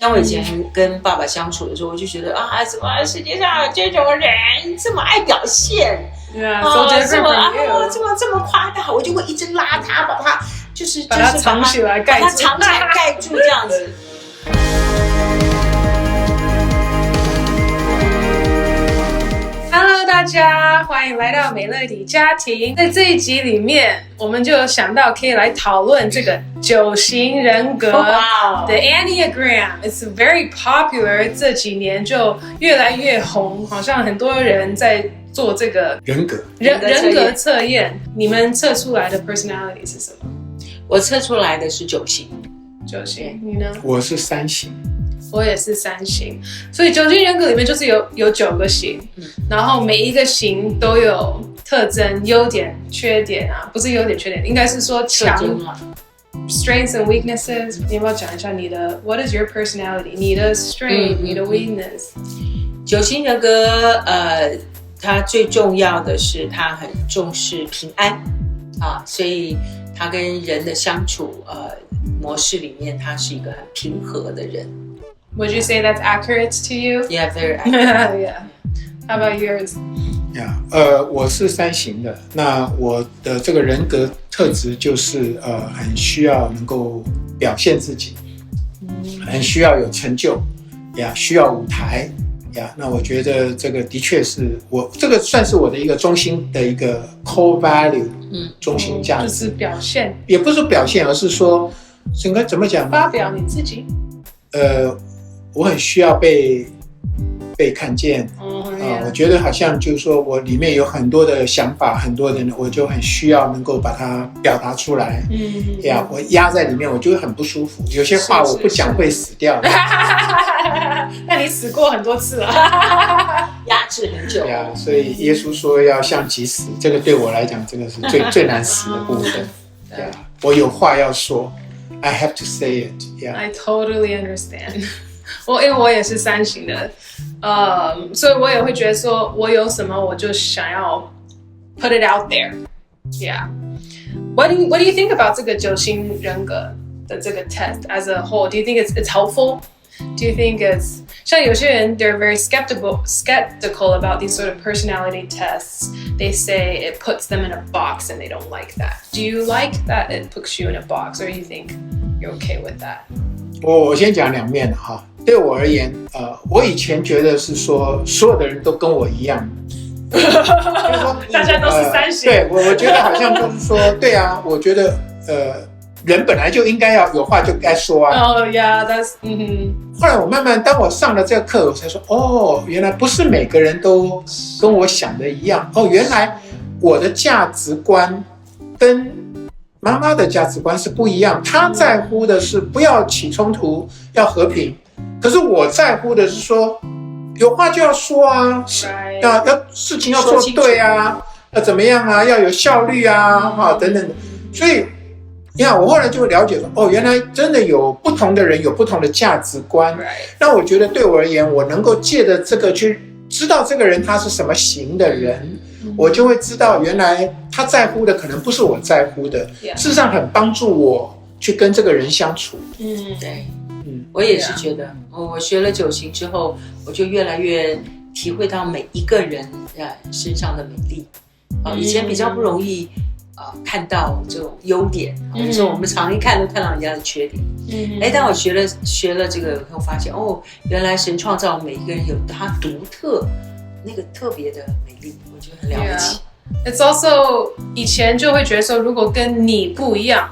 当我以前跟爸爸相处的时候，我就觉得啊，怎么世界上有这种人这么爱表现？so different from you. 这么夸大，我就会一直拉他，把他把它藏起来，盖住，把它藏起来盖住这样子。Hello， 大家欢迎来到美乐蒂家庭。在这一集里面，我们就想到可以来讨论这个9型人格 ，The Enneagram。It's very popular， 这几年就越来越红，好像很多人在做这个人格测验。你们测出来的 personality 是什么？我测出来的是9型。9型，你呢？我是3型。我也是3型，所以9型人格里面就是有9个型，然后每一个型都有特征、优点、缺点啊，不是优点缺点，应该是说强 strengths and weaknesses。你要不要讲一下你的 What is your personality？ 你的 strength，你的 weakness。9型人格，它最重要的是它很重视平安啊，所以它跟人的相处模式里面，它是一个很平和的人。Would you say that's accurate to you? Yeah, very accurate. Yeah. How about yours? Yeah, 我是3型的。那我的这个人格特质就是很需要能够表现自己，很需要有成就，需要舞台。那我觉得这个的确是我这个算是我的一个中心的一个 core value， 中心价值。就是表现，也不是说表现，而是说整个怎么讲？发表你自己。我很需要被看见，我觉得好像就是说我里面有很多的想法，很多的我就很需要能够把它表达出来。我压在里面，我就会很不舒服。有些话我不讲会死掉。那你死过很多次了，压制很久。所以耶稣说要像己死，这个对我来讲，这个是最难死的部分。我有话要说。I have to say it. Yeah. I totally understand. 因为我也是3型的，所以我也会觉得说，我有什么我就想要 put it out there. Yeah. What do you think about 这个9型人格的这个 test as a whole? Do you think it's helpful? Do you think it's 像有些人 they're very skeptical about these sort of personality tests. They say it puts them in a box and they don't like that. Do you like that it puts you in a box, or you think you're okay with that? 我先讲2面哈。对我而言，我以前觉得是说所有的人都跟我一样，就是说大家都是3型。对，我觉得好像就是说，对啊，我觉得人本来就应该要有话就该说啊。Oh yeah, that's 后来我慢慢，当我上了这个课，我才说，原来不是每个人都跟我想的一样。原来我的价值观跟妈妈的价值观是不一样。她在乎的是不要起冲突，要和平。可是我在乎的是说，有话就要说啊，要事情要做对啊，要怎么样啊，要有效率啊，等等的。所以。我后来就了解说，原来真的有不同的人有不同的价值观。那我觉得对我而言，我能够借着这个去知道这个人他是什么型的人，我就会知道原来他在乎的可能不是我在乎的，事实上很帮助我去跟这个人相处。对，我也是觉得，我学了9型之后，我就越来越体会到每一个人身上的美丽。以前比较不容易。看到这种优点，有时候我们常一看都看到人家的缺点。但我学了这个以后，发现原来神创造每一个人有他独特那个特别的美丽，我觉得很了不起。It's also 以前就会觉得说，如果跟你不一样，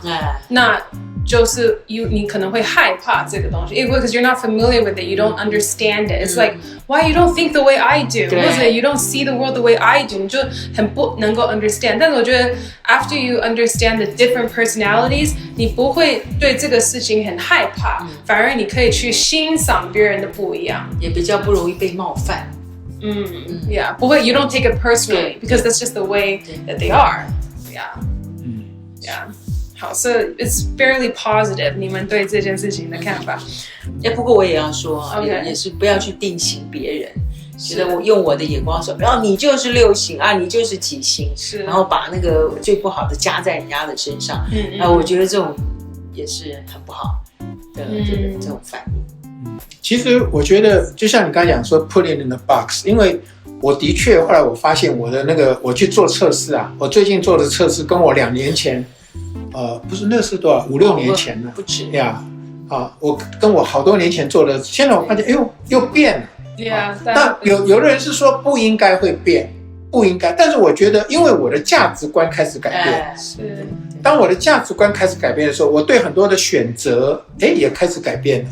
那就是你可能会害怕这个东西，因为 because you're not familiar with it, you don't understand it. It's like why you don't think the way I do, 或者 you don't see the world the way I do， 你就很不能够 understand。但是我觉得 after you understand the different personalities， 你不会对这个事情很害怕，反而你可以去欣赏别人的不一样，也比较不容易被冒犯。Yeah， 不会 you don't take it personally because that's just the way that they are. Yeah. 好， so it's fairly positive 你们对这件事情的看法。不过我也要说，也是不要去定型别人，觉得我用我的眼光说，你就是6型啊，你就是几型，然后把那个最不好的加在人家的身上。我觉得这种也是很不好的这种反应。其实我觉得，就像你刚才讲说 put it in the box， 因为我的确后来我发现我的那个我去做测试啊，我最近做的测试跟我2年前，不是那是多少5、6年前了，不止呀，我跟我好多年前做的，现在我发现，哎呦，又变了。Yeah，那有的人是说不应该会变，不应该，但是我觉得，因为我的价值观开始改变，是。当我的价值观开始改变的时候，我对很多的选择，也开始改变了。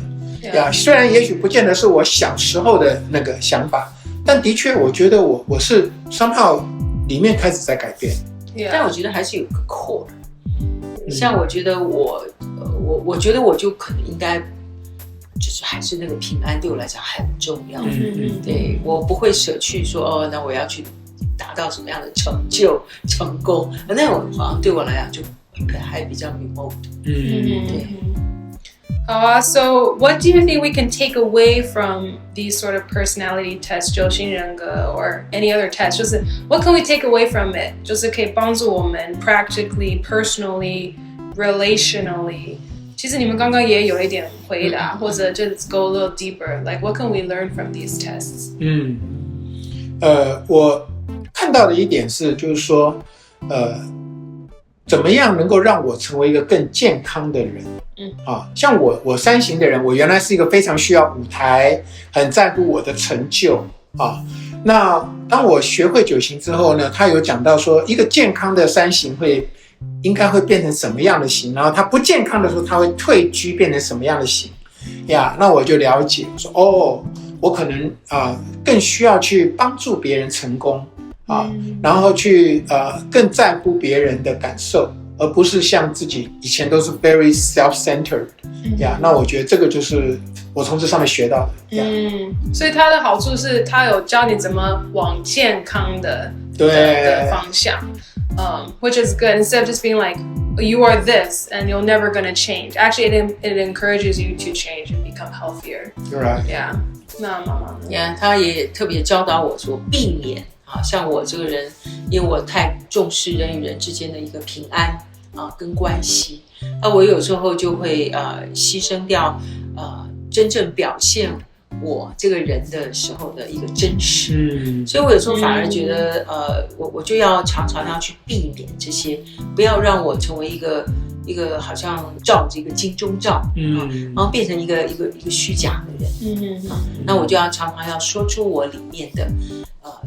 呀，虽然也许不见得是我小时候的那个想法，但的确，我觉得我是somehow里面开始在改变。但我觉得还是有个 core。像我觉得我觉得我就可能应该，就是还是那个平安对我来讲很重要。对，我不会舍去说那我要去达到什么样的成就、成功，那种好像对我来讲就还比较 remote。对。好啊 ，So what do you think we can take away from these sort of personality tests, 九型人格 or any other test? 就是 what can we take away from it? 就是可以帮助我们 practically, personally, relationally. 其实你们刚刚也有一点回答，或者 just go a little deeper. Like what can we learn from these tests? 我看到的一点是，就是说，怎么样能够让我成为一个更健康的人？像我3型的人，我原来是一个非常需要舞台，很在乎我的成就啊。那当我学会9型之后呢，他有讲到说，一个健康的3型应该会变成什么样的型，然后他不健康的时候，他会退居变成什么样的型呀？那我就了解说，我可能更需要去帮助别人成功然后去更在乎别人的感受。而不是像自己以前都是 very self-centered 那我觉得这个就是我从这上面学到的。所以它的好处是它有教你怎么往健康的方向，which is good instead of just being like you are this and you're never going to change. Actually, it encourages you to change and become healthier. Right. Yeah. 那妈妈呢？他也特别教导我说避免像我这个人，因为我太重视人与人之间的一个平安跟关系，我有时候就会牺牲掉真正表现我这个人的时候的一个真实。所以我有时候反而觉得我就要常常要去避免这些，不要让我成为一个好像照着一个金钟罩然后变成一个虚假的人。那我就要常常要说出我里面的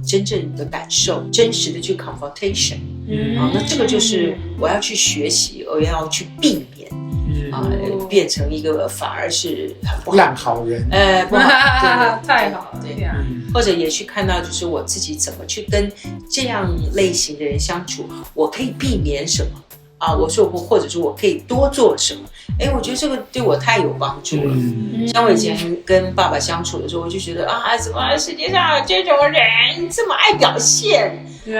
真正的感受，真实的去 confrontation。那这个就是我要去学习，我要去避免变成一个反而是很不好烂好人。不好，对太好了。对，或者也去看到就是我自己怎么去跟这样类型的人相处，我可以避免什么。我说或者说我可以多做什么？我觉得这个对我太有帮助了。像我以前跟爸爸相处的时候，我就觉得怎么世界上有这种人这么爱表现？这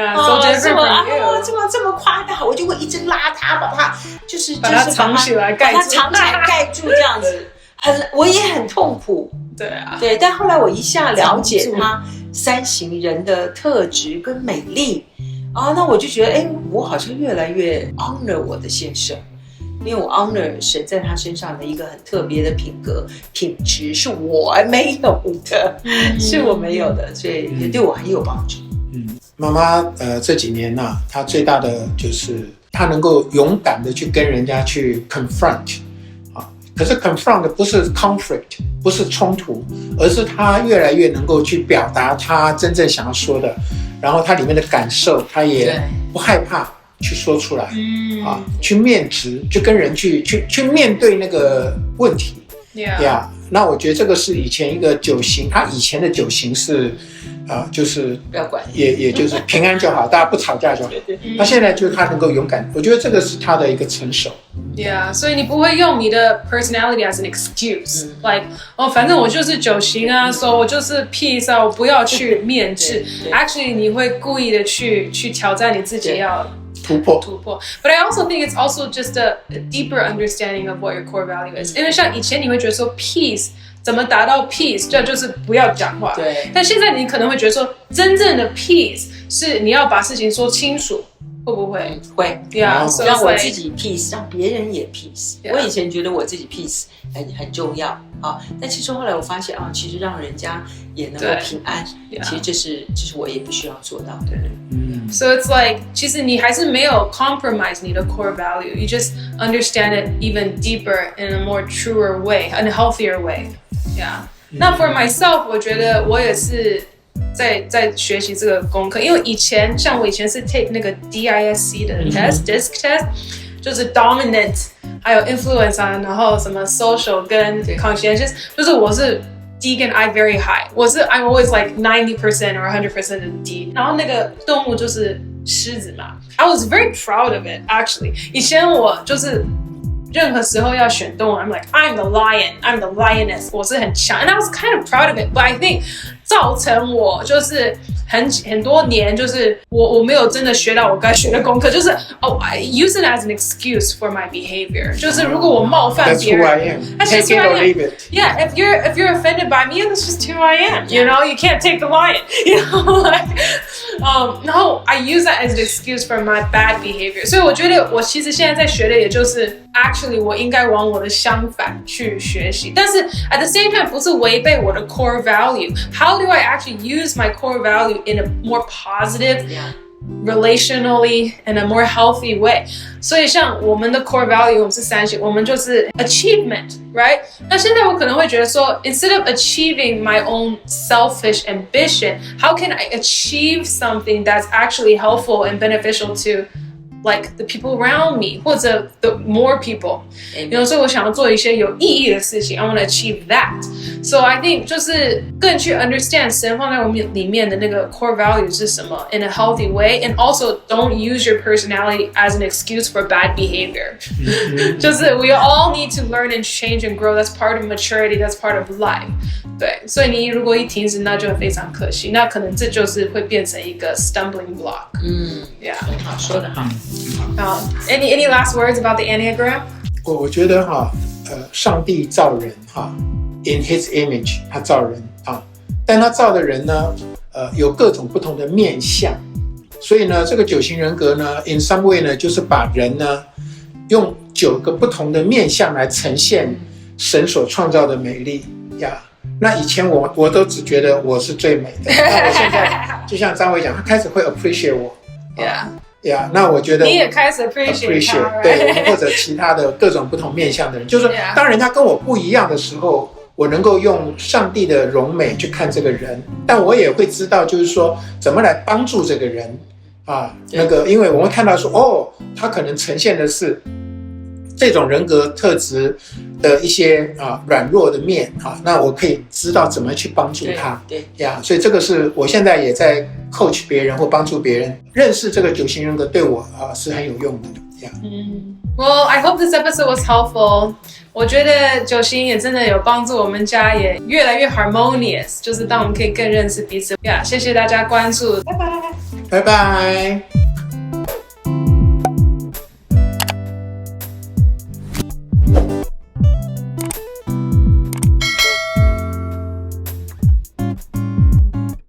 么夸大，我就会一直拉他，把他把他藏起来盖住这样子，我也很痛苦。对，但后来我一下了解他3型人的特质跟美丽。那我就觉得，我好像越来越 honor 我的先生，因为我 honor 神在他身上的一个很特别的品质，是我没有的，是我没有的，所以也对我很有帮助。妈妈这几年她最大的就是她能够勇敢的去跟人家去 confront。可是 confront 不是 conflict， 不是冲突，而是她越来越能够去表达她真正想要说的，然后她里面的感受，她也不害怕去说出来，去面直，去跟人去面对那个问题。那我觉得这个是以前一个9型，他以前的9型是就是不要管，也就是平安就好，大家不吵架就好。那现在就是他能够勇敢，我觉得这个是他的一个成熟。所以你不会用你的 personality as an excuse，like 反正我就是9型所以我就是 peace 我不要去面质。Actually， 你会故意的去挑战你自己要突破。But I also think it's also just a deeper understanding of what your core value is。因为像以前你会觉得说 peace。怎么达到 peace？ 这就是不要讲话。对。但现在你可能会觉得说，真正的 peace 是你要把事情说清楚，会不会？会 Yeah, so 让 it's 我 like- 自己 peace， 让别人也 peace。 Yeah. 我以前觉得我自己 peace 很重要啊，但其实后来我发现啊，其实让人家也能够对平安， Yeah. 其实这是我也必须要做到的。So it's like 其实你还是没有 compromise 你的 core value. You just understand it even deeper in a more truer way, in a healthier way. Yeah. 那 for myself， 我觉得我也是在学习这个功课，因为像我以前是 take 那个 DISC 的 test，DISC test， 就是 dominant， 还有 influence 啊，然后什么 social 跟 conscientious， 就是我是 D 跟 I very high， I'm always like 90% or 100% 的 D， 然后那个动物就是狮子嘛 ，I was very proud of it actually。以前我就是任何时候要选动物 ，I'm like I'm the lion, I'm the lioness， 我是很强 ，and I was kind of proud of it， but I think 造成我就是很多年，就是我没有真的学到我该学的功课，就是I use it as an excuse for my behavior， 就是如果我冒犯 That's 别 who 人 I am. ，That's Take just it who I or am. leave it. Yeah, if you're offended by me, that's just who I am. You know, you can't take the lion. You know, like, 然后 I use that as an excuse for my bad behavior. 所以我觉得我其实现在在学的，也就是actually 我应该往我的相反去学习，但是 at the same time 不是违背我的 core value. How do I actually use my core value in a more positive, relationally, and a more healthy way? 所以像我们的 core value， 我们是3型，我们就是 achievement, right? 那现在我可能会觉得说 instead of achieving my own selfish ambition, how can I achieve something that's actually helpful and beneficial to like the people around me 或者 the more people， 所以我想要做一些有意义的事情 I want to achieve that. So I think 就是更去 understand 神放在我们里面的那个 core value 是什么 in a healthy way, and also don't use your personality as an excuse for bad behavior. 就是 we all need to learn and change and grow. That's part of maturity. That's part of life. 对，所以你如果一停止，那就非常可惜。那可能这就是会变成一个 stumbling block. Yeah. 很好，说得好。Any last words about the Enneagram? 我觉得上帝造人in His image， 他造人但他造的人呢，有各种不同的面相，所以呢，这个9型人格呢 ，in some way 呢，就是把人呢，用9个不同的面相来呈现神所创造的美丽呀。那以前我都只觉得我是最美的，那我现在就像张伟讲，他开始会 appreciate 我。Yeah. 那我觉得你也开始 appreciate 他，对我们或者其他的各种不同面向的人，就是说当人家跟我不一样的时候，我能够用上帝的荣美去看这个人，但我也会知道，就是说怎么来帮助这个人因为我会看到说，他可能呈现的是这种人格特质的一些软弱的面那我可以知道怎么去帮助他。对所以这个是我现在也在 coach 别人或帮助别人认识这个9型人格，对我是很有用的。Well, I hope this episode was helpful. 我觉得9型也真的有帮助我们家也越来越 harmonious， 就是当我们可以更认识彼此。谢谢大家关注，拜拜。拜拜。